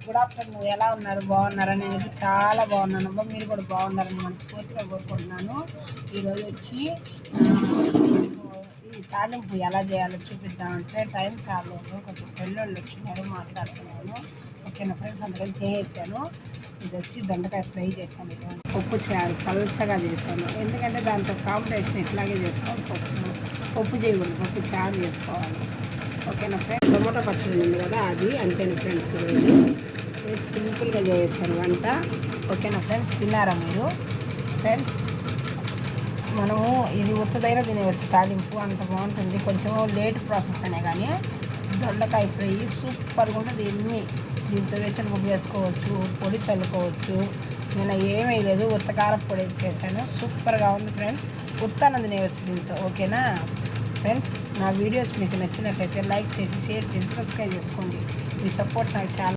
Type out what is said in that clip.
Good afternoon. ఎలా ఉన్నారు? బాగున్నారా? నేనైతే చాలా బాగున్నానమ్మా. మీరు కూడా బాగున్నారని మనస్ఫూర్తిగా కోరుకుంటున్నాను. ఈరోజు వచ్చి ఈ తాలింపు ఎలా చేయాలో చూపిద్దామంటే టైం చాలా లేదు, కొంచెం పెళ్ళోళ్ళు వచ్చినారు, మాట్లాడుతున్నాను. ఓకేనా ఫ్రెండ్స్, అందుకని చేసేసాను. ఇది వచ్చి దొండకాయ ఫ్రై చేశాను. పప్పు చారు పల్సగా చేశాను, ఎందుకంటే దాంతో కాంబినేషన్ ఇట్లాగే చేసుకోవాలి. పప్పు చేయకూడదు, పప్పు చారు చేసుకోవాలి. ఓకేనా ఫ్రెండ్స్, టొమాటో పచ్చడి ఉంది కదా, అది అంతేనా ఫ్రెండ్స్. ఈరోజు సింపుల్గా చేసాను వంట. ఓకేనా ఫ్రెండ్స్, తిన్నారా మీరు? ఫ్రెండ్స్, మనము ఇది ఉత్తదైనా తినేవచ్చు, తాలింపు అంత బాగుంటుంది. కొంచెం లేట్ ప్రాసెస్ అనే కానీ దొండకాయ ఫ్రై సూపర్గా ఉంటుంది. దీంతో వేసిన గుడ్డు వేసుకోవచ్చు, పొడి చల్లుకోవచ్చు. నేను ఏమీ వేయలేదు, ఉత్తకార పొడి చేశాను. సూపర్గా ఉంది ఫ్రెండ్స్, ఉత్తానం తినేవచ్చు దీంతో. ఓకేనా ఫ్రెండ్స్, నా వీడియోస్ మీకు నచ్చినట్లయితే లైక్ చేసి, షేర్ చేసి, సబ్స్క్రైబ్ చేసుకోండి. మీ సపోర్ట్ నాకు చాలా